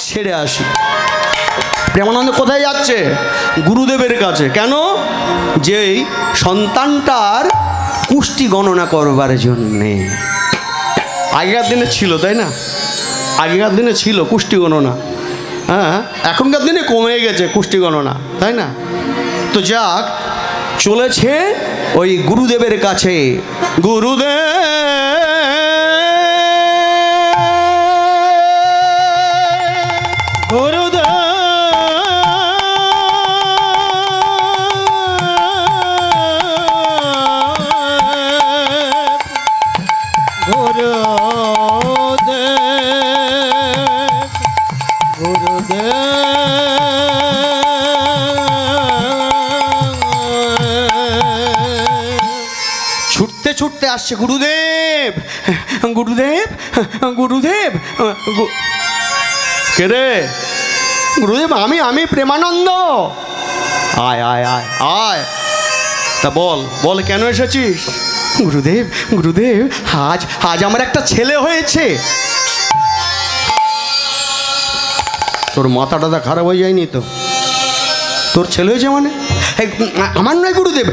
সেরে আসি। প্রেমানন্দ কোথায় যাচ্ছে? গুরুদেবের কাছে। কেন? যেই সন্তানটার কুষ্টি গণনা করবার জন্যে। আগেকার দিনে ছিল, তাই না? আগেকার দিনে ছিল কুষ্টি গণনা। হ্যাঁ, এখনকার দিনে কমে গেছে কুষ্টি গণনা, তাই না? তো যাক, চলেছে ওই গুরুদেবের কাছে। গুরুদেব, গুরুদেব, ছুটতে ছুটতে আসছে। গুরুদেব, গুরুদেব, গুরুদেব। কে রে? গুরুদেব, আমি প্রেমানন্দ। আয় আয় আয় আয়। তা বল বল, কেন এসেছিস? গুরুদেব, গুরুদেব, আজ আমার একটা ছেলে হয়েছে। তোর মাথা টাথা খারাপ হয়ে যায়নি তো? তোর ছেলে হয়েছে মানে? আমার নয় গুরুদেব,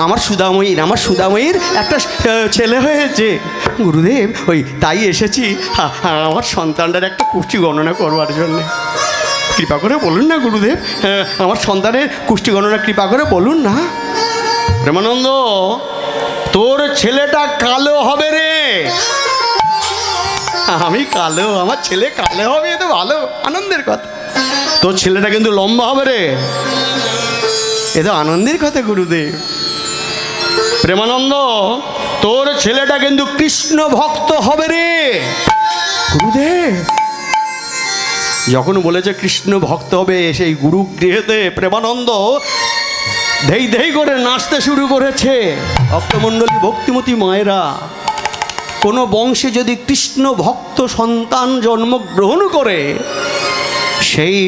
আমার সুদাময়ীর একটা ছেলে হয়েছে গুরুদেব। ওই তাই এসেছি আমার সন্তানটার একটা কুষ্টি গণনা করবার জন্যে। কৃপা করে বলুন না গুরুদেব, আমার সন্তানের কুষ্টি গণনা কৃপা করে বলুন না। প্রেমানন্দ, তোর ছেলেটা কালো হবে রে। আমি কালো, আমার ছেলে কালো হবে, এ তো ভালো আনন্দের কথা। তোর ছেলেটা কিন্তু লম্বা হবে রে, এ তো আনন্দের কথা গুরুদেব। প্রেমানন্দ, তোর ছেলেটা কিন্তু কৃষ্ণ ভক্ত হবে রে গুরুদেব। যখন বলেছে কৃষ্ণ ভক্ত হবে, সেই গুরু গৃহেতে প্রেমানন্দ ধেই ধেই করে নাচতে শুরু করেছে। ভক্তমণ্ডলী, ভক্তিমতী মায়েরা, কোনো বংশে যদি কৃষ্ণ ভক্ত সন্তান জন্মগ্রহণ করে, সেই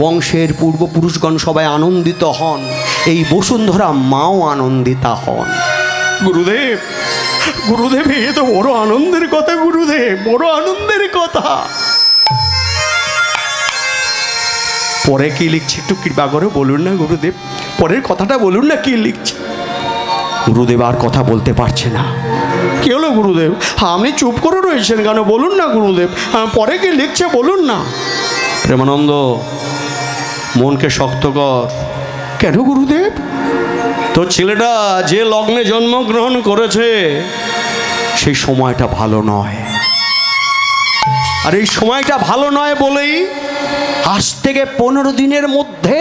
বংশের পূর্বপুরুষগণ সবাই আনন্দিত হন, এই বসুন্ধরা মাও আনন্দিতা হন। গুরুদেব, গুরুদেব, এ তো বড় আনন্দের কথা গুরুদেব, বড় আনন্দের কথা। পরে কি লিখছে একটু কৃপা করে বলুন না গুরুদেব, পরের কথাটা বলুন না, কি লিখছে? গুরুদেব আর কথা বলতে পারছে না। কি হলো গুরুদেব? আপনি চুপ করে রয়েছেন কেন? বলুন না গুরুদেব, পরে কি লিখছে বলুন না। প্রেমানন্দ, মনকে শক্ত কর। কেন গুরুদেব? তোর ছেলেটা যে লগ্নে জন্মগ্রহণ করেছে সেই সময়টা ভালো নয়। আর এই সময়টা ভালো নয় বলেই আজ থেকে 15 দিনের মধ্যে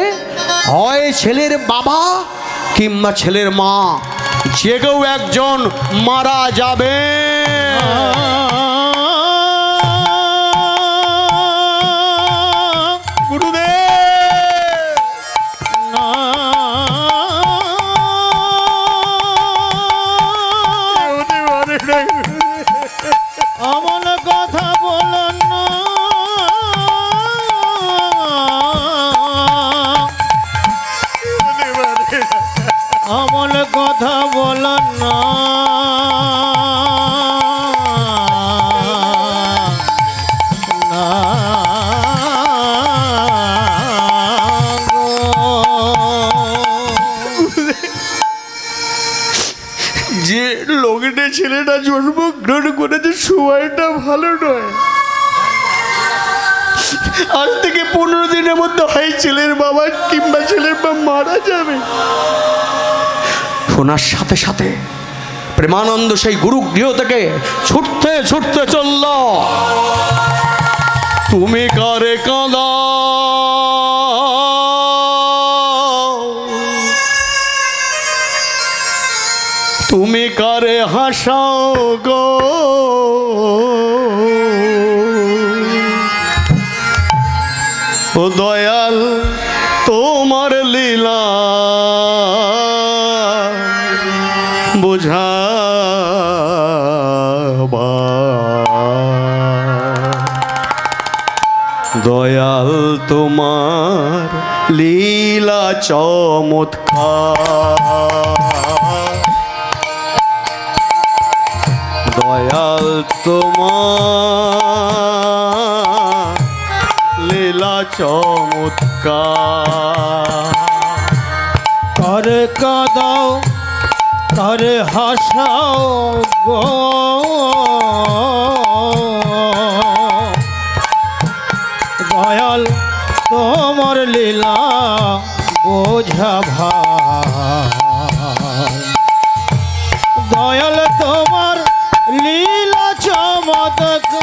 হয় ছেলের বাবা কিংবা ছেলের মা যে কেউ একজন মারা যাবে। অমন কথা বলেন না, অমন কথা বলেন না। যে লগ্নে ছেলেটা জন্মগ্রহণ করেছে সময়টা ভালো নয়। আজ থেকে 15 দিনের মধ্যে হয় ছেলের বাবা কিংবা ছেলের মা মারা যাবে। শোনার সাথে সাথে প্রেমানন্দ সেই গুরুগৃহ থেকে ছুটতে ছুটতে চলল। তুমি কারে কাঁদা, তুমি কারে হাসাও গো, ও দয়াল তোমার লীলা বুঝাবা, দয়াল তোমার লীলা চমৎকার, দয়াল তোমার লীলা চমৎকার। করে কাঁদাও করে হাসাও গো, দয়াল তোমার লীলা বোঝা ভাই, দয়াল তোমার লীলা চমৎকার,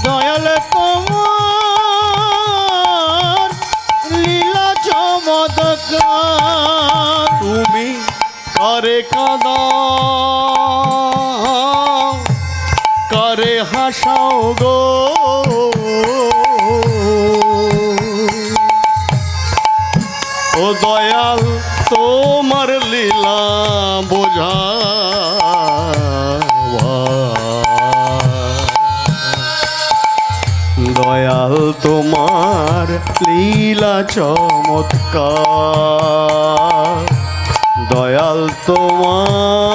দয়াল তোমার লীলা চমৎকার। তুমি করে কাঁদাও করে হাসাও গো, ও দয়াল তোমার লীলা বোঝা দয়াল তোমার লীলা চমৎকার, দয়াল তোমার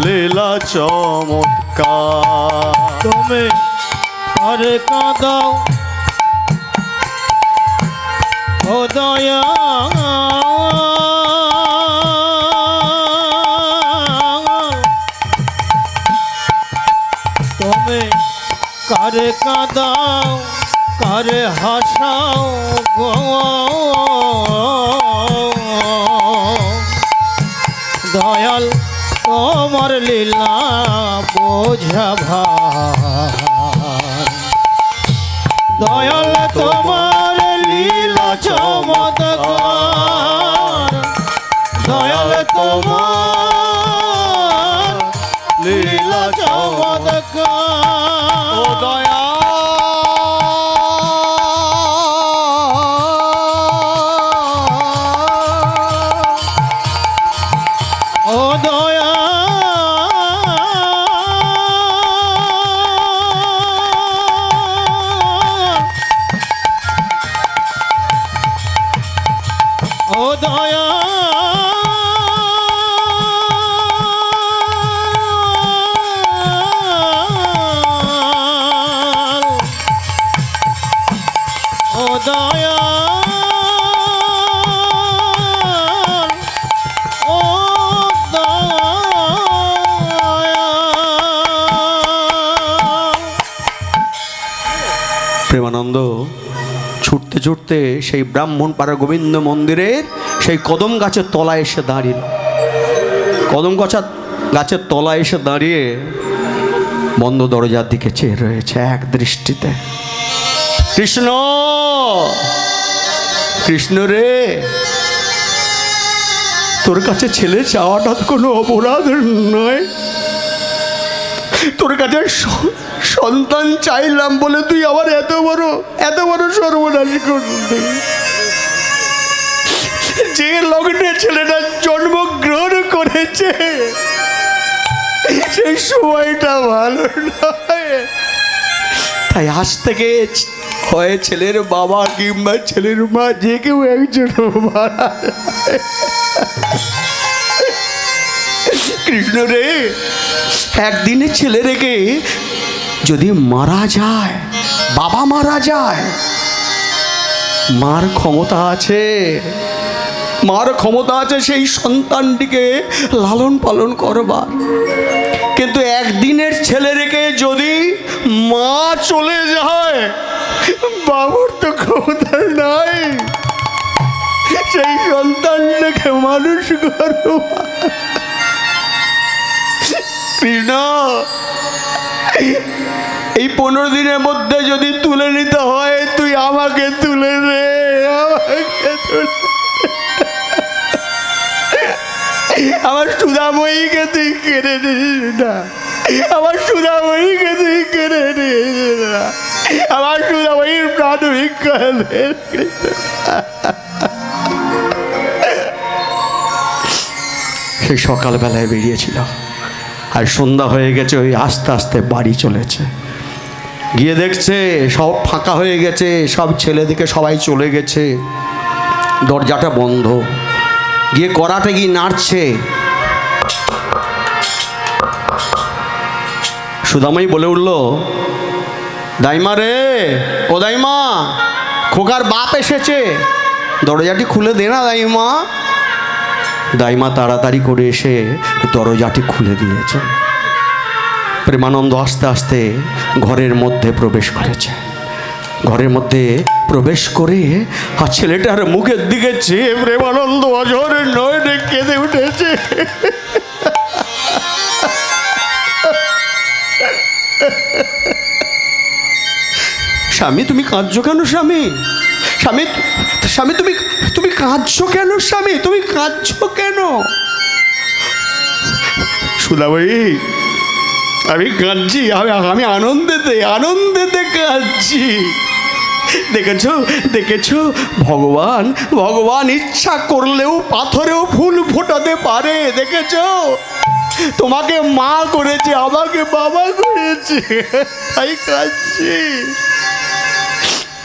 লীলা চমৎকার। তুমি করে কাঁদাও ও দয়া, তুমি করে কাঁদাও করে হাসাও গো, দয়াল তোমার লীলা বোঝা ভাই, দয়াল তোমার লীলা চমৎকার, দয়াল তোমার লীলা চমৎকার। ও দয়া ও দয়া ও দয়া ও দয়া ও প্রেমানন্দ ছুটতে ছুটতে সেই ব্রাহ্মণ পাড়া গোবিন্দ মন্দিরের সেই কদম গাছের তলায় এসে দাঁড়িয়ে, কদম গাছের তলায় এসে দাঁড়িয়ে বন্ধ দরজার দিকে চেয়ে রয়েছে এক দৃষ্টিতে। কৃষ্ণ, কৃষ্ণ রে, তোর কাছে ছেলে চাওয়াটা তো কোনো অপরাধ নয়, তোর কাছে সন্তান চাইলাম বলে তুই আবার এত বড় সর্বনাশ করলি। যে লগ্নে ছেলেটা জন্মগ্রহণ করেছে সেই সময়টা ভালো নয়, তাই আজ থেকে হয় ছেলের বাবা কিংবা ছেলের মা যে কেউ একজন মারা যায়। কৃষ্ণ রে, একদিনে ছেলে রেখে যদি মারা যায়, বাবা মারা যায়, মার ক্ষমতা আছে, মার ক্ষমতা আছে সেই সন্তানটিকে লালন পালন করবার। কিন্তু একদিনের ছেলে রেখে যদি মা চলে যায়, বাবুর তো ক্ষমতা নাই সেই সন্তানটাকে মানুষ করো। কৃষ্ণ, এই 15 দিনের মধ্যে যদি তুলে নিতে হয় তুই আমাকে তুলে দে, আমাকে তুলে। আমার সুধাময়ীকে তুই কেড়ে নিস না, আমার সুধাময়ীকে তুই কেড়ে নিস না, আমার সুধাময়ীর প্রাণ ভিক্ষা দে। সেই সকালবেলায় বেরিয়েছিল আর সন্ধ্যা হয়ে গেছে, ওই আস্তে আস্তে বাড়ি চলেছে। গিয়ে দেখছে সব ফাঁকা হয়ে গেছে, সব ছেলেদিকে সবাই চলে গেছে, দরজাটা বন্ধ। গিয়ে করাতে গিয়ে নাড়ছে, সুদামাই বলে উঠল, দাইমা রে, ও দাইমা, খোকার বাপ এসেছে, দরজাটি খুলে দে না দাইমা। দাইমা তাড়াতাড়ি করে এসে দরজাটি খুলে দিয়েছে। প্রেমানন্দ আস্তে আস্তে ঘরের মধ্যে প্রবেশ করেছে। ঘরের মধ্যে প্রবেশ করে আর ছেলেটার মুখের দিকে চেয়ে প্রেমানন্দ অঝরে নয়নে কেঁদে উঠেছে। স্বামী তুমি কাঁদছো কেন স্বামী? স্বামী স্বামী তুমি তুমি কাঁদছো কেন স্বামী? তুমি কাঁদছো কেন? সুধাবাই, আমি কাঁদছি, আমি আনন্দেতে আনন্দেতে কাঁদছি। দেখেছো দেখেছো, ভগবান ভগবান ইচ্ছা করলেও পাথরেও ফুল ফোটাতে পারে। দেখেছো, তোমাকে মা করেছে, আমাকে বাবা করেছে, তাই কাঁদছি।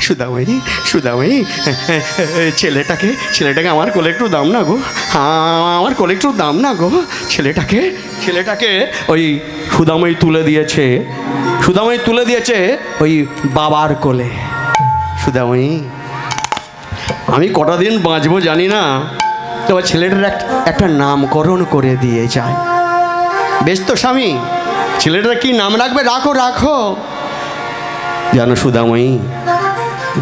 সুদাময়ী, সুদাময়ী, ছেলেটাকে আমার কোলে একটু দাম না গো, আমার কোলে একটু দাম না গো। ছেলেটাকে ওই সুদাময়ী তুলে দিয়েছে, সুদাময়ী তুলে দিয়েছে ওই বাবার কোলে। সুদাময়ী, আমি কটা দিন বাঁচবো জানি না, তবে ছেলেটার একটা নামকরণ করে দিয়ে যায়। বেশ তো স্বামী, ছেলেটার কি নাম রাখবে? রাখো রাখো। জানো সুদাময়ী,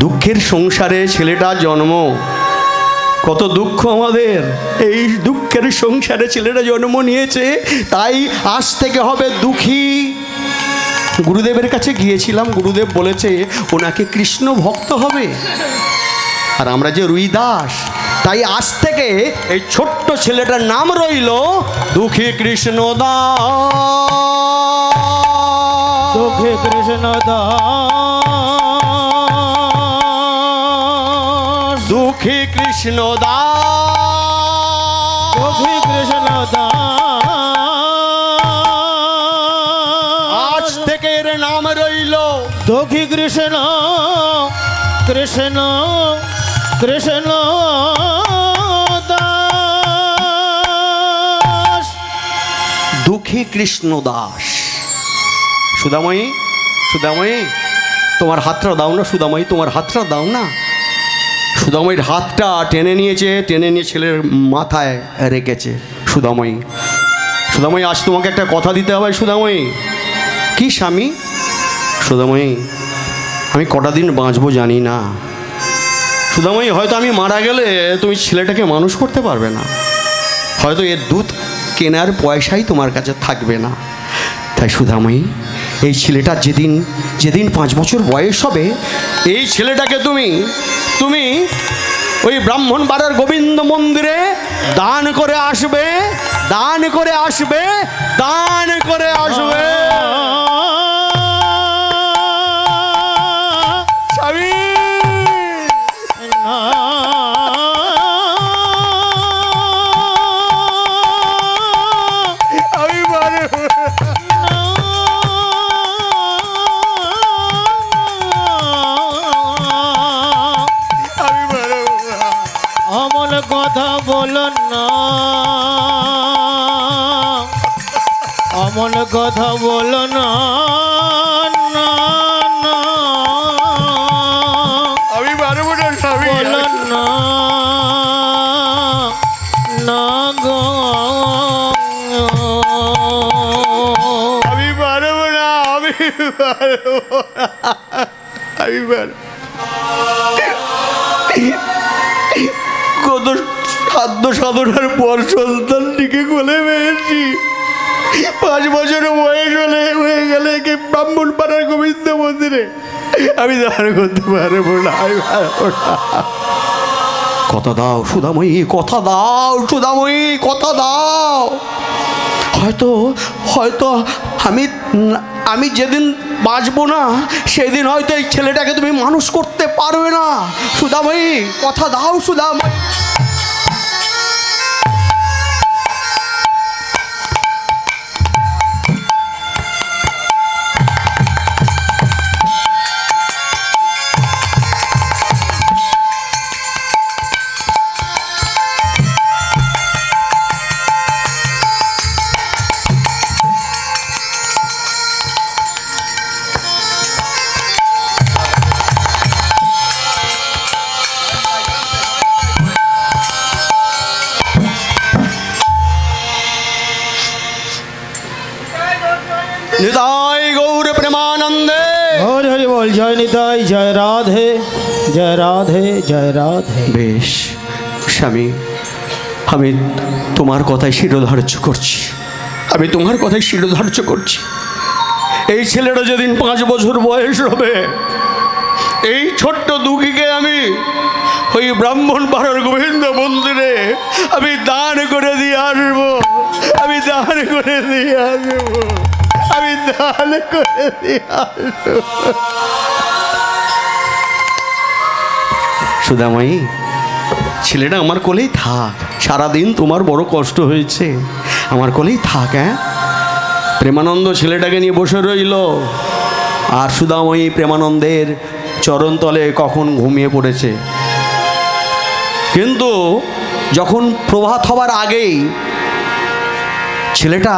দুঃখের সংসারে ছেলেটার জন্ম, কত দুঃখ আমাদের। এই দুঃখের সংসারে ছেলেটা জন্ম নিয়েছে, তাই আজ থেকে হবে দুঃখী। গুরুদেবের কাছে গিয়েছিলাম, গুরুদেব বলেছে ওনাকে কৃষ্ণ ভক্ত হবে, আর আমরা যে রুই দাস, তাই আজ থেকে এই ছোট্ট ছেলেটার নাম রইল দুঃখী কৃষ্ণ দাস। দুঃখী কৃষ্ণ দাস, দুঃখী কৃষ্ণ দাস, দুঃখী কৃষ্ণ দাস। আজ থেকে এর নাম রইল দুঃখী কৃষ্ণ কৃষ্ণ কৃষ্ণ দাস। দুঃখী কৃষ্ণ দাস। সুদাময়ী, সুদাময়ী, তোমার হাতটা দাও না সুদাময়ী, তোমার হাতটা দাও না। সুদাময়ীর হাতটা টেনে নিয়েছে, টেনে নিয়ে ছেলের মাথায় রেখেছে। সুদাময়ী, সুদাময়ী, আজ তোমাকে একটা কথা দিতে হবে সুদাময়ী। কি স্বামী? সুদাময়ী, আমি কটা দিন বাঁচবো জানি না। সুদাময়ী, হয়তো আমি মারা গেলে তুমি ছেলেটাকে মানুষ করতে পারবে না, হয়তো এর দুধ কেনার পয়সাই তোমার কাছে থাকবে না। তাই সুদাময়ী, এই ছেলেটার যেদিন যেদিন 5 বছর বয়স হবে, এই ছেলেটাকে তুমি তুমি ওই ব্রাহ্মণবাড়ার গোবিন্দ মন্দিরে দান করে আসবে, দান করে আসবে, দান করে আসবে। স্বামী, আমি পারবো অমন কথা বলো না, অমন কথা বলো না, না না, আমি পারবো না স্বামী, বলো না, না গো, আমি পারবো না, আমি পারবো না, আমি পারবো। কত খাদ্য সাধনার পর সন্তানটিকে কোলে পেয়েছি, 5 বছর বয়স হয়ে গেলে একে ব্রাহ্মণপাড়ার গোবিন্দ মন্দিরে আমি দাঁড় করতে পারবো না, আমি পারবো না। কথা দাও সুদাময়ী, কথা দাও সুদাময়ী, কথা দাও। হয়তো হয়তো আমি যেদিন বাঁচবো না, সেদিন হয়তো এই ছেলেটাকে তুমি মানুষ করতে পারবে না। সুদাময়ী, কথা দাও সুদাময়ী। নিতাই গৌর প্রেমানন্দে। হরি হরি বল। জয় নিতাই, জয় রাধে, জয় রাধে, জয় রাধে। বেশ স্বামী, আমি তোমার কথাই শিরোধার্য করছি, আমি তোমার কথাই শিরোধার্য করছি। এই ছেলেটা যেদিন 5 বছর বয়স হবে, এই ছোট্ট দুঃখীকে আমি ওই ব্রাহ্মণ পাড়ার গোবিন্দ মন্দিরে আমি দান করে দিয়ে আসবো, আমি দান করে দিয়ে আসবো, আমি দান করে দিয়ে আসবো। সুদামাই, ছেলেটা আমার কোলেই থাক, সারাদিন তোমার বড় কষ্ট হয়েছে, আমার কোলেই থাক। হ্যাঁ, প্রেমানন্দ ছেলেটাকে নিয়ে বসে রইল, আর সুদাময়ী প্রেমানন্দের চরণতলে কখন ঘুমিয়ে পড়েছে। কিন্তু যখন প্রভাত হবার আগেই ছেলেটা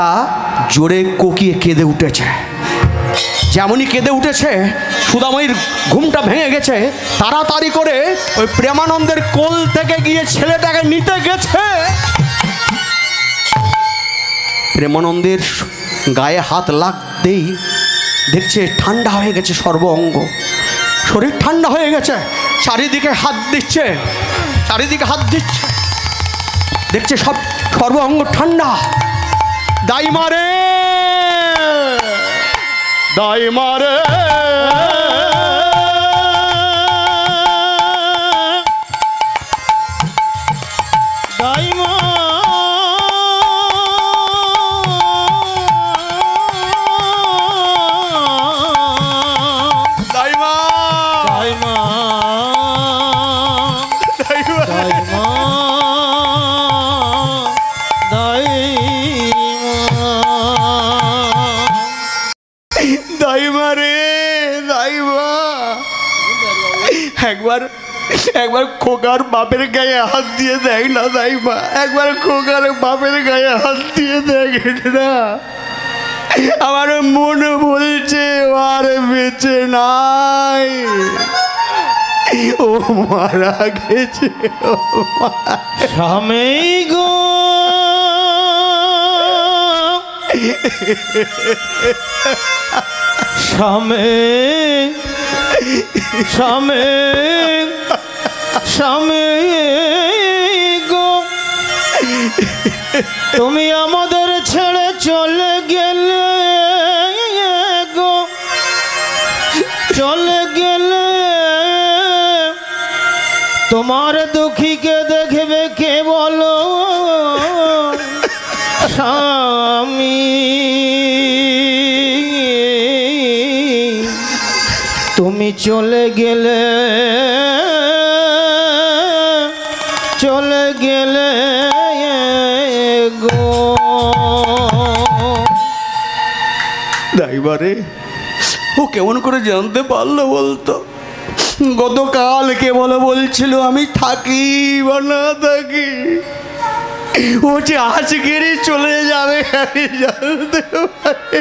জোরে কোকিয়ে কেঁদে উঠেছে। যেমনই কেঁদে উঠেছে, সুদাময়ীর ঘুমটা ভেঙে গেছে, তাড়াতাড়ি করে ওই প্রেমানন্দের কোল থেকে গিয়ে ছেলেটাকে নিতে গেছে। প্রেমানন্দের গায়ে হাত লাগতেই দেখছে ঠান্ডা হয়ে গেছে সর্ব অঙ্গ, শরীর ঠান্ডা হয়ে গেছে, চারিদিকে হাত দিচ্ছে, চারিদিকে হাত দিচ্ছে, দেখছে সব সর্ব অঙ্গ ঠান্ডা। দাইমা রে, দাইমা রে, দাইমা, দাইমা, দাইমা, দাইমা, দাইমা, দাইমা, দাইমা রে, দাইমা। একবার একবার খোকার বাপের গায়ে হাত দিয়ে দেখ না দাইমা, একবার খোকার বাপের গায়ে হাত দিয়ে দেখ না। আমার মন বলছে আর বেঁচে নাই, ও মারা গেছে, ও স্বামী গো, স্বামী, স্বামী, স্বামী গো, তুমি আমাদের ছেড়ে চলে গেলে গো, চলে গেলে তোমার দুঃখীকে দেখবে কে বলো স্বামী, তুমি চলে গেলে, চলে গেলে গো। দাইবারে, ও কেমন করে জানতে পারলো বলতো? গতকাল কেবল বলছিল আমি থাকি বা না থাকি, ও যে আজকেরই চলে যাবে আমি জানতে পারি।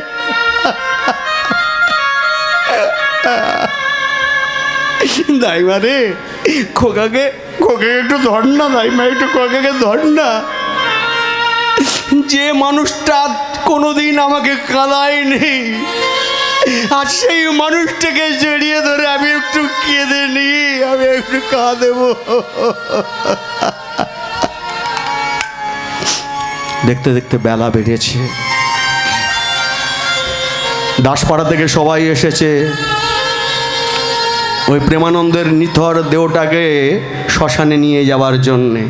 দাইবারে, খোকাকে খোকাকে একটু ধর না দাইমা, একটু খোকাকে ধর না। যে মানুষটা কোনোদিন আমাকে কাঁদায়নি, আর সেই মানুষটাকে জড়িয়ে ধরে আমি একটু কেঁদে নি, আমি একটু কাঁদেব। দেখতে দেখতে বেলা বেড়েছে, দাসপাড়া থেকে সবাই এসেছে ওই প্রেমানন্দের নিথর দেহটাকে শ্মশানে নিয়ে যাওয়ার জন্যে।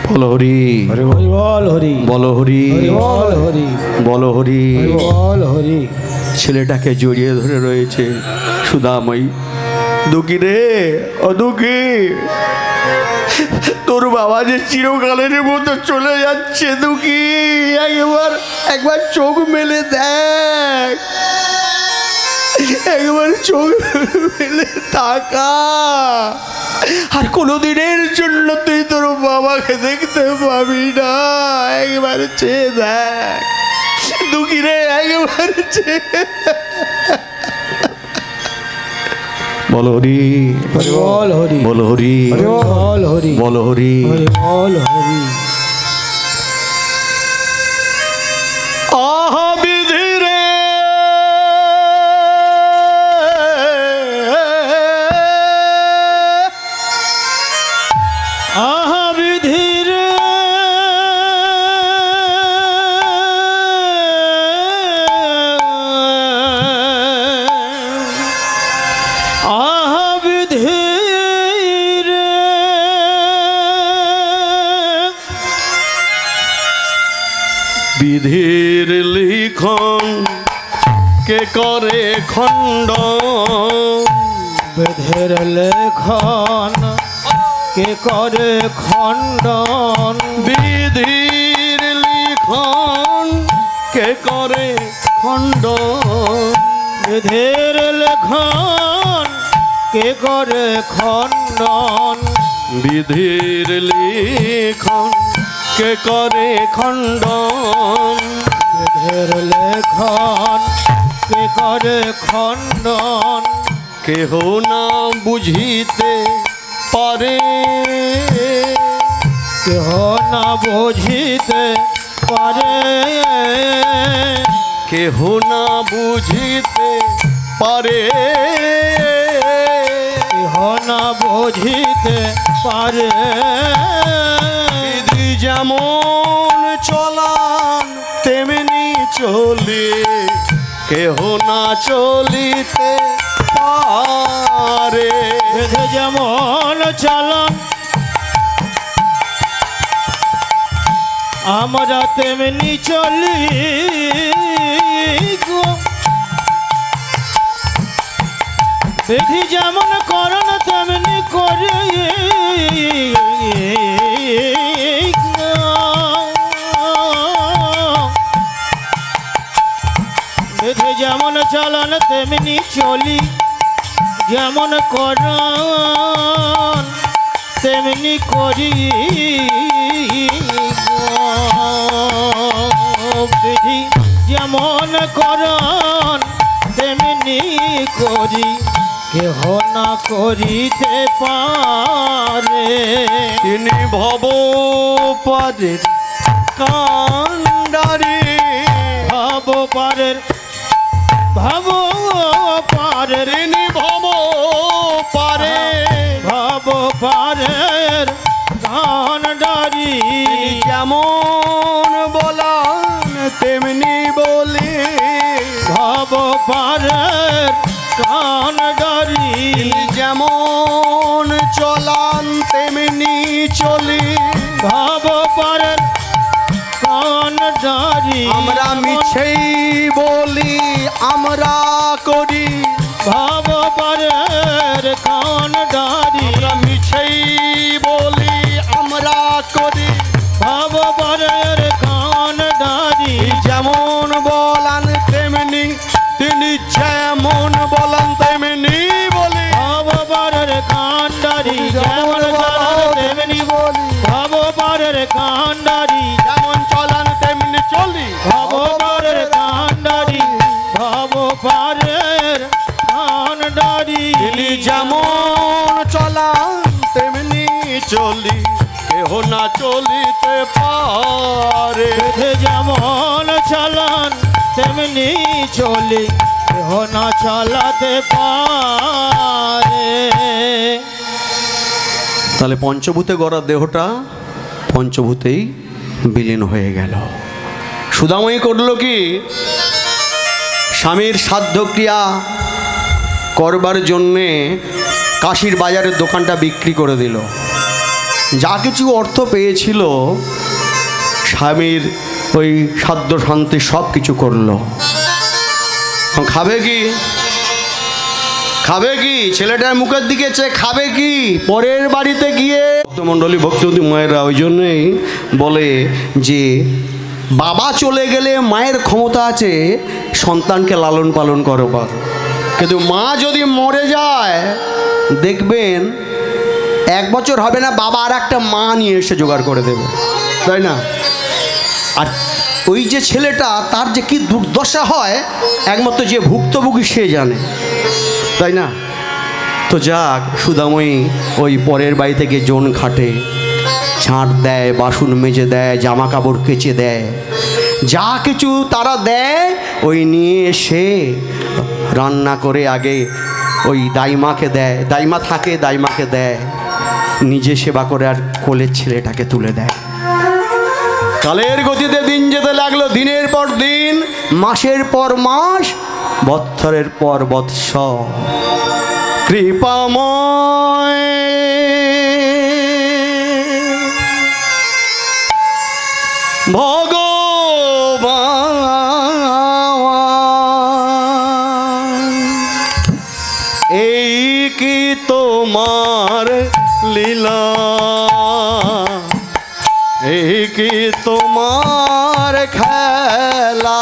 বলো হরি, হরি বল হরি, বলো হরি, বল হরি, বলো হরি। বল হরি। ছেলেটাকে জড়িয়ে ধরে রয়েছে সুদাময়ী। দুঃখী রে, ও দুঃখী, তোর বাবা যে চিরকালের মতো চলে যাচ্ছে দুঃখী, একবার একবার চোখ মেলে দেখ, একবার চোখ মেলে তাকা, আর কোনোদিনের জন্য তুই তোর বাবাকে দেখতে পাবি না, একবার চেয়ে দেখ দুঃখী রে, একবার চেয়ে। বলো হরি, বল হরি, বলো হরি, বল হরি, বলো হরি। বল হরি। আহা বিধি রে, বিধির লিখন কে করে খণ্ডন, বিধির লেখন কে করে খণ্ডন, বিধির লিখন কে করে খণ্ডন, বিধির লেখন কে করে খণ্ডন, বিধির লিখন কে করে খণ্ডন, বিধির লেখন কে করে খণ্ডন, কেহ না বুঝিতে পারে, কেহ না বুঝিতে পারে, কেহ না বুঝিতে পারে, কেহ না বুঝিতে পারে, বিধি যেমন চলান তেমনি চলে, কেহ না চলিতে পারে, বিধি যেমন চলন আমরা তেমনি চলি গো, বিধি যেমন করণ তেমনি করে গো। বিধি যেমন চলন তেমনি চলি, যেমন করণ তেমনি করি গো। বিধি যেমন করণ তেমনি করি, কেহ না করিতে পারে, তিনি ভব পারের কান্ডারে, ভাব পারের ভাব পারের, তিনি ভব পারে, ভাব পারের কান্ডারি, যেমন বলান তেমনি বলি, ভাব পারের কান্ডারি, যেমন চলান তেমনি চলি, ভাব পারের কান্ডারি, আমরা মিছেই বলি আমরা করি, ভাব পারের কান্ডারি, আমরা মিছেই বলি আমরা করি, ভাব পারের কান্ডারি, যেমন বলান তেমনি তিনি যেমন বলান তেমনি বলি, ভাব পারের কান্ডারি, যেমন চলান তেমনি বলি, ভাব পারের কান্ডারি, যেমন চলান তেমনি চলি, ভাব পারের কান্ডারি, ভাব পারের কান্ডারি, তিনি যেমন চলান তেমনি চলি, কেহ না চলিতে পারে, বিধি যেমন চলন তেমনি চলি, কেহ না চালাতে পারে। তাহলে পঞ্চভূতে গড়া দেহটা পঞ্চভূতেই বিলীন হয়ে গেল। সুদাময়ী করল কি, স্বামীর সাধ্যক্রিয়া করবার জন্যে কাশীর বাজারের দোকানটা বিক্রি করে দিল, যা কিছু অর্থ পেয়েছিল স্বামীর ওই সাধ্য শান্তি সব কিছু করলো। খাবে কি, খাবে কি, ছেলেটার মুখের দিকে চেয়ে খাবে কি, পরের বাড়িতে গিয়ে ভক্তমণ্ডলী ভক্তিবতী মায়েরা ওই জন্যই বলে যে বাবা চলে গেলে মায়ের ক্ষমতা আছে সন্তানকে লালন পালন করবার, কিন্তু মা যদি মরে যায় দেখবেন 1 বছর হবে না বাবা আর একটা মা নিয়ে এসে জোগাড় করে দেবে, তাই না? আর ওই যে ছেলেটা তার যে কি দুর্দশা হয় একমাত্র যে ভুক্তভোগী সে জানে, তাই না? তো যাক, সুদাময়ী ওই পরের বাড়ি থেকে জন খাটে, ঝাঁট দেয়, বাসন মেজে দেয়, জামা কাপড় কেচে দেয়, যা কিছু তারা দেয় ওই নিয়ে এসে রান্না করে আগে ওই দাইমাকে দেয়, দাইমা থাকে দাইমাকে দেয়, নিজে সেবা করে আর কোলের ছেলেটাকে তুলে দেয়। কালের গতিতে দিন যেতে লাগলো, দিনের পর দিন, মাসের পর মাস, বৎসরের পর বৎসর। কৃপাময় ভগবান তোমার খেলা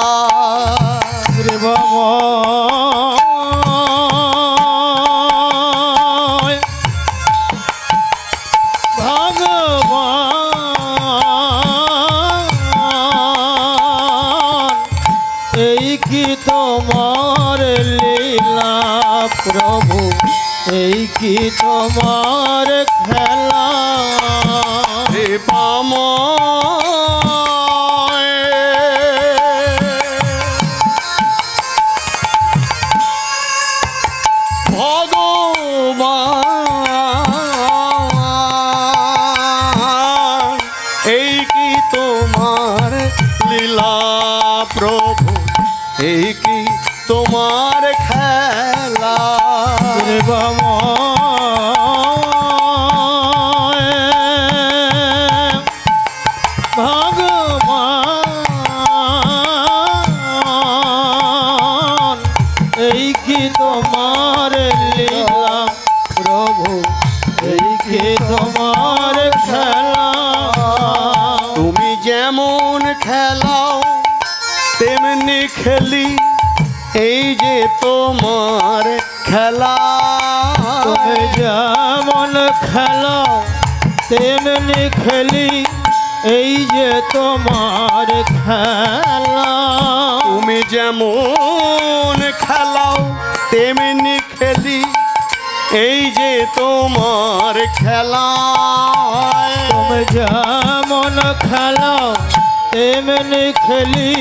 রে বাবা ভগবান এই কি তোমার লীলা প্রভু এই কি তোমার খেলা হে পাময় ভগবান এই কি তোমার লীলা প্রভু এই কি তোমার খেলা রে বাবা ভগবান এই কি তোমার লীলা প্রভু এই কি তোমার খেলা তুমি যেমন খেলাও তেমনি খেলি এই যে তোমার খেলা তুমি যেমন খেলাও তেমনি খেলি এই যে তোমার খেলা তুমি যেমন খেলাও তেমনি খেলি এই যে তোমার খেলা তুমি যেমন খেলাও তেমনি খেলি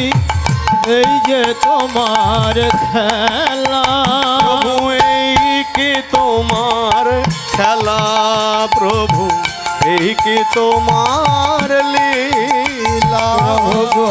এই যে তোমার খেলা প্রভু এই কি তোমার খেলা প্রভু এই কি তোমার লীলা প্রভু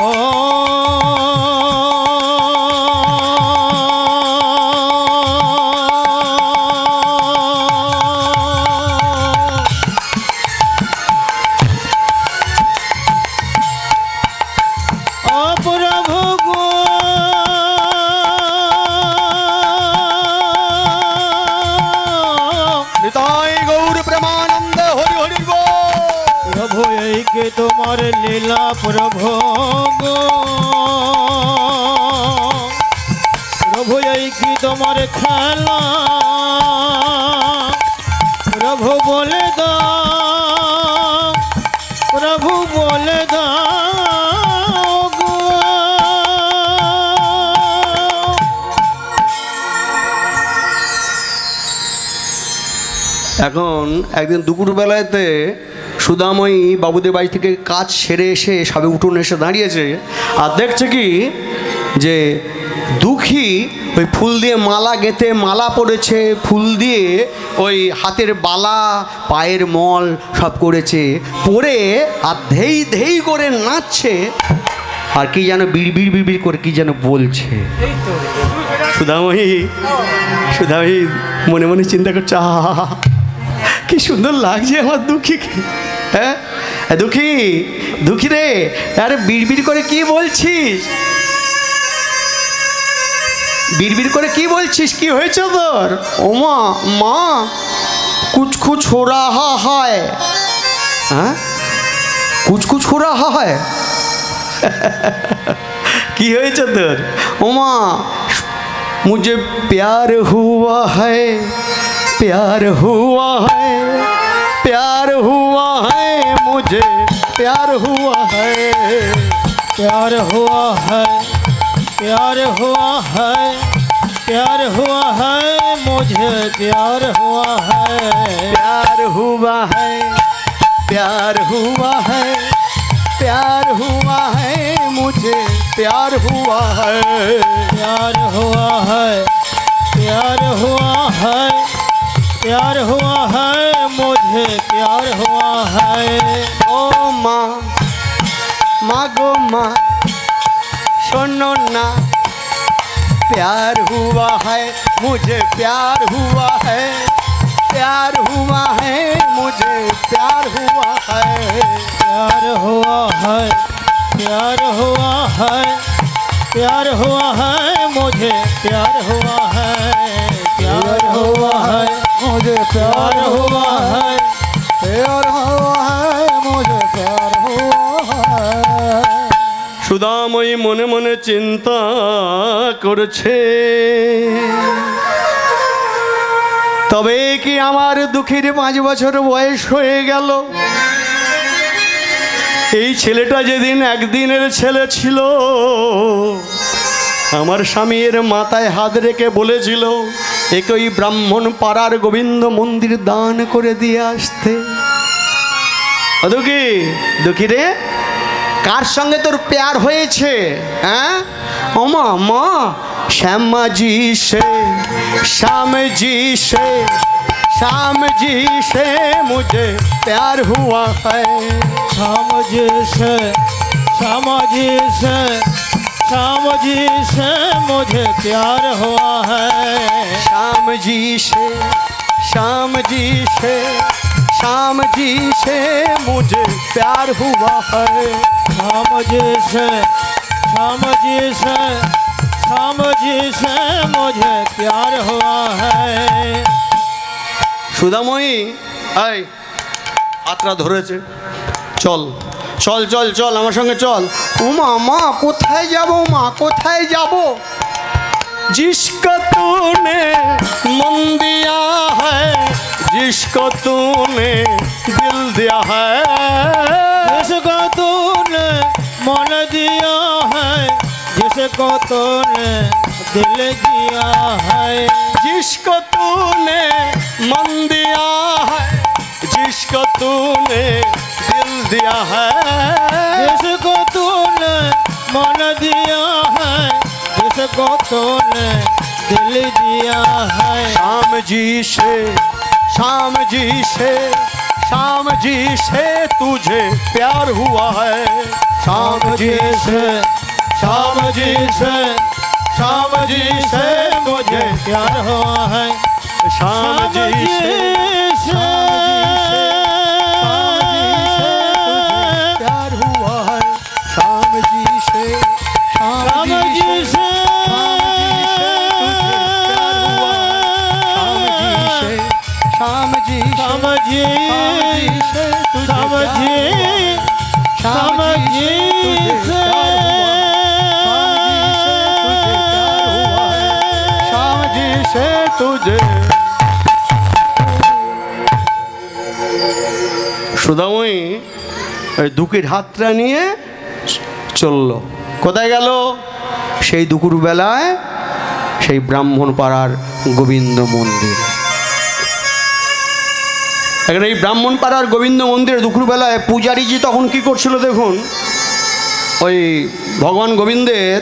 তোমার লীলা প্রভু প্রভু এই কি তোমার খেলা প্রভু বলে দাও প্রভু বলে দাও গো। এখন একদিন দুপুরবেলাতে সুদাময়ী বাবুদের বাড়ি থেকে কাজ সেরে এসে সবে উঠোনে এসে দাঁড়িয়েছে আর দেখছে কি যে দুঃখী ওই ফুল দিয়ে মালা গেঁথে মালা পড়েছে ফুল দিয়ে ওই হাতের বালা পায়ের মল সব করেছে পরে আর ধেই ধেই করে নাচছে আর কি যেন বিড়বিড় বিড়বিড় করে কি যেন বলছে সুদাময়ী সুদাময়ী মনে মনে চিন্তা করছে আহা কি সুন্দর লাগছে আমার দুঃখীকে হ্যাঁ দুঃখী দুঃখী রে আরে বিড়বিড় করে কি বলছিস বিড়বিড় করে কি বলছিস কি হয়েছে তোর ওমা মা कुछ कुछ हो रहा है हाँ कुछ कुछ हो रहा है की হয়েছে তোর ওমা मुझे प्यार हुआ है प्यार हुआ है प्यार हुआ है मुझे प्यार हुआ है प्यार हुआ है प्यार हुआ है प्यार हुआ है मुझे प्यार हुआ है प्यार हुआ है प्यार हुआ है प्यार हुआ है मुझे प्यार हुआ है प्यार हुआ है प्यार हुआ है प्यार हुआ है मुझे प्यार हुआ है ओ माँ माँ गो माँ सुनो ना प्यार हुआ है मुझे प्यार हुआ है प्यार हुआ है मुझे प्यार हुआ है प्यार हुआ है प्यार हुआ है प्यार हुआ है मुझे प्यार हुआ है प्यार हुआ है मुझे प्यार हुआ है प्यार हुआ है मुझे प्यार हुआ है সুদাময়ী মনে মনে চিন্তা করছে, তবে কি আমার দুঃখীর 5 বছর বয়স হয়ে গেল? এই ছেলেটা যেদিন একদিনের ছেলে ছিল, আমার স্বামীর মাথায় হাত রেখে বলেছিল একে ওই ব্রাহ্মণ পাড়ার গোবিন্দ মন্দির দান করে দিয়ে আসতে। দুঃখী, দুঃখী রে, কার সঙ্গে তোর প্যার হয়েছে? হ্যাঁ ওমা মা, श्यामा जी से, श्याम जी से, श्याम जी से मुझे प्यार हुआ है। श्याम जी से, श्याम जी से, श्याम जी से मुझे प्यार हुआ है। श्याम जी से, श्याम जी से, श्याम जी से मुझे प्यार हुआ है। श्याम जी से, श्याम जी से, श्याम जी से मुझे प्यार हुआ है। সুদাময়ী, আয়, হাতটা ধরেছে, চল চল চল চল আমার সঙ্গে চল। ও মা, কোথায় যাব মা, কোথায় যাব? जिसको तूने मन दिया है, जिसको तूने दिल दिया है, जिसको तूने मन दिया है, जिसको तूने दिल दिया है, जिसको तूने मन दिया है, जिसको तूने दिल दिया है, जिसको तूने मन दिया है, जिसको तूने दिल दिया है। श्याम जी से, श्याम जी से, श्याम जी से तुझे प्यार हुआ है। श्याम जी से, श्याम जी से, श्याम जी से मुझे प्यार हुआ है। श्याम जी से, प्यार हुआ है। श्याम जी से, श्याम जी से, श्याम जी, श्याम जी, श्याम जी, श्याम जी से, श्याम जी से तुझे। সুদাময়ী ওই দুঃখীর হাতটা নিয়ে চলল। কোথায় গেল? সেই দুপুরবেলায় সেই ব্রাহ্মণ পাড়ার গোবিন্দ মন্দির। এখন এই ব্রাহ্মণ পাড়ার গোবিন্দ মন্দিরে দুপুরবেলায় পূজারীজি তখন কি করছিল দেখুন, ওই ভগবান গোবিন্দের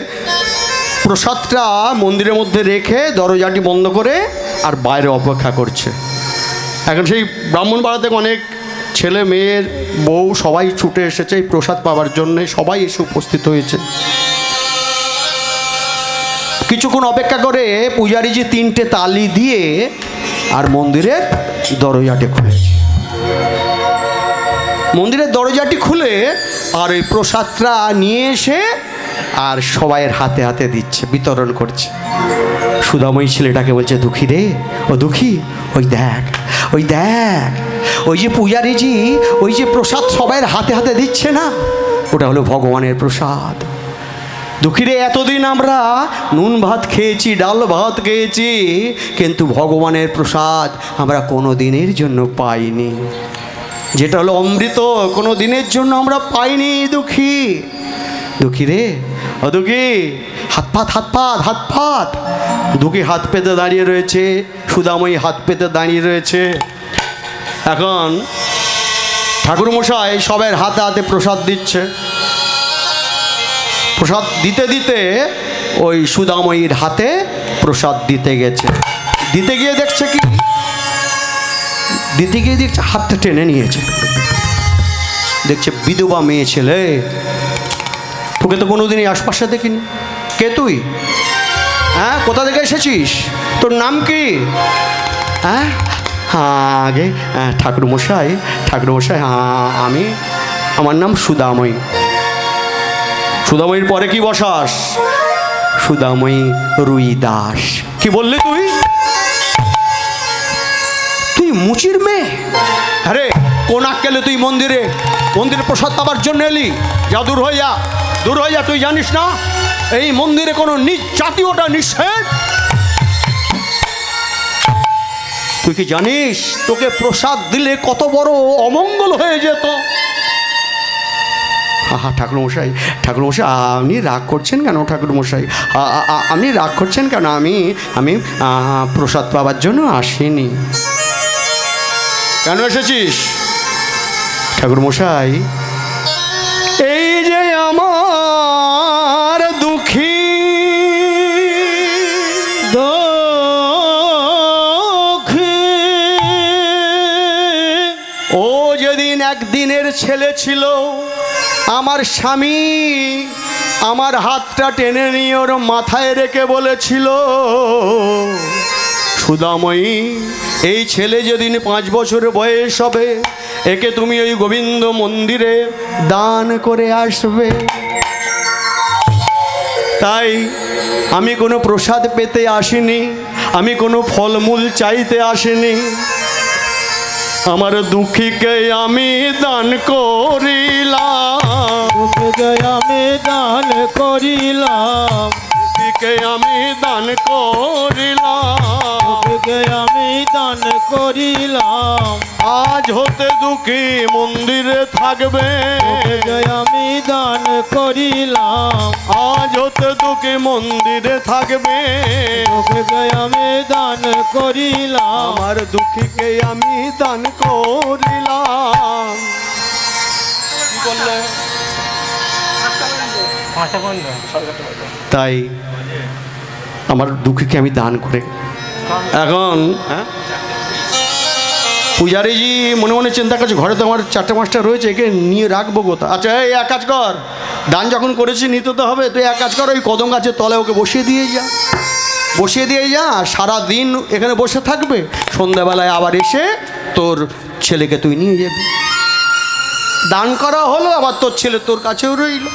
প্রসাদটা মন্দিরের মধ্যে রেখে দরজাটি বন্ধ করে আর বাইরে অপেক্ষা করছে। এখন সেই ব্রাহ্মণ পাড়া থেকে অনেক ছেলে মেয়ের বউ সবাই ছুটে এসেছে এই প্রসাদ পাওয়ার জন্যে, সবাই এসে উপস্থিত হয়েছে। কিছুক্ষণ অপেক্ষা করে পূজারীজি 3টে তালি দিয়ে আর মন্দিরের দরজাটি খুলেছে। মন্দিরের দরজাটি খুলে আর ওই প্রসাদটা নিয়ে এসে আর সবাইয়ের হাতে হাতে দিচ্ছে, বিতরণ করছে। সুদাময়ী ছেলেটাকে বলছে, দুঃখী রে, ও দুঃখী, ওই দেখ, ওই দেখ, ওই যে পূজারীজি ওই যে প্রসাদ সবাইয়ের হাতে হাতে দিচ্ছে না, ওটা হলো ভগবানের প্রসাদ। দুঃখীরে, এতদিন আমরা নুন ভাত খেয়েছি, ডাল ভাত খেয়েছি, কিন্তু ভগবানের প্রসাদ আমরা কোনো দিনের জন্য পাইনি। যেটা হলো অমৃত, কোনো দিনের জন্য আমরা পাইনি। দুঃখী, দুঃখী রে, ও দুঃখী, হাত পাত, হাত পাত, হাত পাত। দুঃখী হাত পেতে দাঁড়িয়ে রয়েছে, সুদাময়ী হাত পেতে দাঁড়িয়ে রয়েছে। এখন ঠাকুরমশাই সবার হাতে হাতে প্রসাদ দিচ্ছে। প্রসাদ দিতে দিতে ওই সুদাময়ীর হাতে প্রসাদ দিতে গেছে। দিতে গিয়ে দেখছে কি, দিতে গিয়ে দেখছে হাতটা টেনে নিয়েছে। দেখছে বিধবা মেয়ে ছেলে, তোকে তো কোনোদিনই আশপাশে দেখিনি। কে তুই? হ্যাঁ, কোথা থেকে এসেছিস? তোর নাম কি? হ্যাঁ, আগে ঠাকুরমশাই, ঠাকুরমশাই, আমি, আমার নাম সুদাময়ী। সুদাময়ীর পরে কি বসাস? সুদাময়ী রুই দাস। কি বললি তুই? তুই মুচির মেয়ে? আরে কোন আক্কেলে তুই মন্দিরে প্রসাদ পাবার জন্য এলি? যা, দূর হয়ে যা, দূর হয়ে যা। তুই জানিস না এই মন্দিরে কোনো নিজ জাতীয়টা নিষেধ? তুই কি জানিস তোকে প্রসাদ দিলে কত বড় অমঙ্গল হয়ে যেত? ঠাকুরমশাই, ঠাকুরমশাই আপনি রাগ করছেন কেন? ঠাকুরমশাই আপনি রাগ করছেন কেন? আমি প্রসাদ পাবার জন্য আসিনি। কেন এসেছিস? ঠাকুরমশাই, এই যে আমার দুঃখী ও যেদিন একদিনের ছেলে ছিল, আমার স্বামী আমার হাতটা টেনে নিয়ে ওর মাথায় রেখে বলেছিল, সুদাময়ী, এই ছেলে যেদিন 5 বছর বয়স হবে, একে তুমি ওই গোবিন্দ মন্দিরে দান করে আসবে। তাই আমি কোনো প্রসাদ পেতে আসিনি, আমি কোনো ফলমূল চাইতে আসিনি। আমার দুঃখীকে আমি দান করিলাম, আমি দান করিলাম, দুঃখীকে আমি দান করিলাম, আমি দান করিলাম। আজ হতে দুঃখী মন্দিরে থাকবে, আমি দান করিলাম, আজ হতে দুঃখী মন্দিরে থাকবে, আমি দান করিলাম, আমার দুঃখীকে আমি দান করিলাম। কি বললে? তাই আমার দুঃখীকে আমি দান করে এখন পূজারীজি মনে মনে চিন্তা করছে, ঘরে তো আমার 4-5টা রয়েছে, একে নিয়ে রাখবো কোথা? আচ্ছা, এই এক কাজ কর, দান যখন করেছি নিতে তো হবে, তুই এক কাজ কর, ওই কদম গাছের তলায় ওকে বসিয়ে দিয়ে যা, সারা দিন এখানে বসে থাকবে, সন্ধ্যাবেলায় আবার এসে তোর ছেলেকে তুই নিয়ে যাবি। দান করা হলো, আবার তোর ছেলে তোর কাছেও রইল।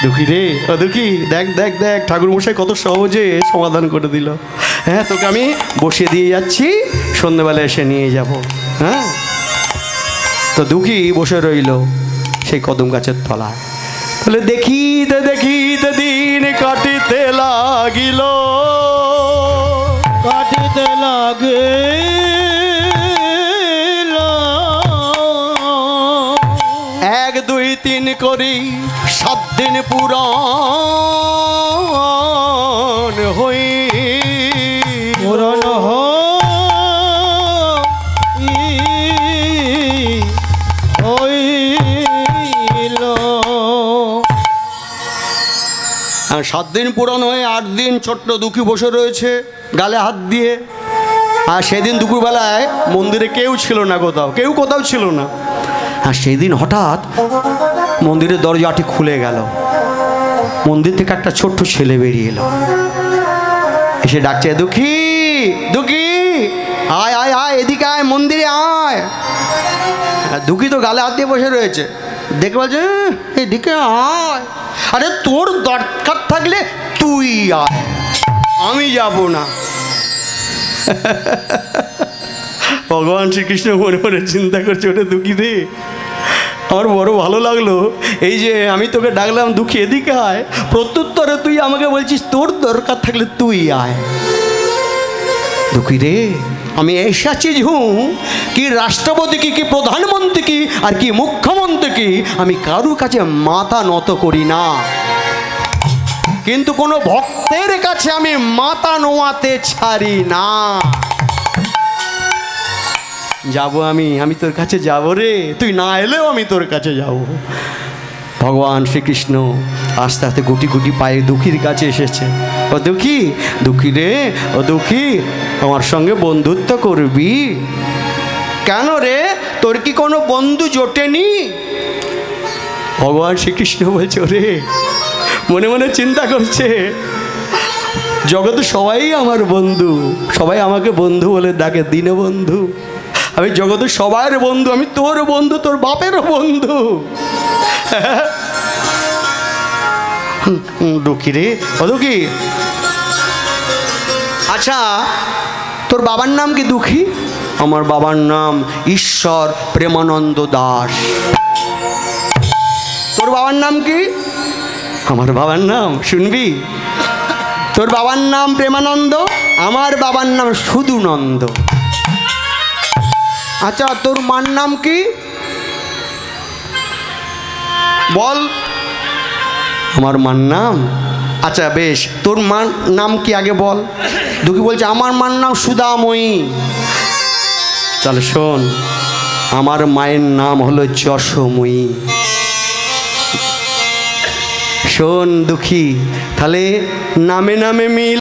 দুঃখী রে, ও দুঃখী, দেখ দেখ দেখ, ঠাকুরমশাই কত সহজে সমাধান করে দিল। হ্যাঁ, তোকে আমি বসিয়ে দিয়ে যাচ্ছি, সন্ধ্যেবেলা এসে নিয়ে যাব। হ্যাঁ, তো দুঃখী বসে রইল সেই কদম গাছের তলায়। বলে দেখিতে দেখিতে দিন কাটিতে লাগিল, কাটিতে লাগে 1 2 3 করি 7 দিন পুরাণ হই, পুরাণ হইল। 7 দিন পুরাণ হয়ে 8 দিন ছোট্ট দুঃখী বসে রয়েছে গালে হাত দিয়ে। আর সেদিন দুপুরবেলায় মন্দিরে কেউ ছিল না, কোথাও ছিল না। আর সেই দিন হঠাৎ মন্দিরের দরজাটি খুলে গেল, মন্দির থেকে একটা ছোট্ট ছেলে বেরিয়ে এলো, এসে ডাকছে, দুঃখী দুঃখী, আয় আয় আয়, এদিকে আয়, মন্দিরে আয়। দুঃখী তো গালে হাত দিয়ে বসে রয়েছে, দেখে বলছে, এদিকে আয়। আরে তোর দরকার থাকলে তুই আয়, আমি যাব না। ভগবান শ্রীকৃষ্ণ মনে মনে চিন্তা করছে, ওটা দুঃখী রে, আমার বড় ভালো লাগলো, এই যে আমি তোকে ডাকলাম দুঃখী এদিকে আয়, প্রত্যুত্তরে তুই আমাকে বলছিস তোর দরকার থাকলে তুই আয়। দুঃখী রে, আমি ऐसा चीज हूँ कि রাষ্ট্রপতি কি প্রধানমন্ত্রী কি আর কি মুখ্যমন্ত্রী কি আমি কারুর কাছে মাথা নত করি না, কিন্তু কোনো ভক্তের কাছে আমি মাথা নোয়াতে ছাড়ি না। যাব আমি তোর কাছে যাব রে, তুই না এলেও আমি তোর কাছে যাব। ভগবান শ্রীকৃষ্ণ আস্তে আস্তে গুটি গুটি পায়ে দুঃখীর কাছে এসেছে। ও দুঃখী, দুঃখী রে, ও দুঃখী, আমার সঙ্গে বন্ধুত্ব করবি? কেন রে, তোর কি কোনো বন্ধু জোটেনি? ভগবান শ্রীকৃষ্ণ বলছে, রে মনে মনে চিন্তা করছে, জগতে সবাই আমার বন্ধু, সবাই আমাকে বন্ধু বলে ডাকে, দীনবন্ধু। আমি জগতের সবার বন্ধু, আমি তোর বন্ধু, তোর বাপেরও বন্ধু। দুঃখী রে, ও দুঃখী, আচ্ছা তোর বাবার নাম কি দুঃখী? আমার বাবার নাম ঈশ্বর প্রেমানন্দ দাস। তোর বাবার নাম কি? আমার বাবার নাম শুনবি? তোর বাবার নাম প্রেমানন্দ, আমার বাবার নাম শুধুনন্দ। আচ্ছা তোর মার নাম কি বল? আমার মার নাম, আচ্ছা বেশ, তোর মার নাম কি আগে বল। দুঃখী বলছে আমার মার নাম সুধাময়ী। চল শোন, আমার মায়ের নাম হলো যশোময়ী। শোন দুঃখী, তাহলে নামে নামে মিল।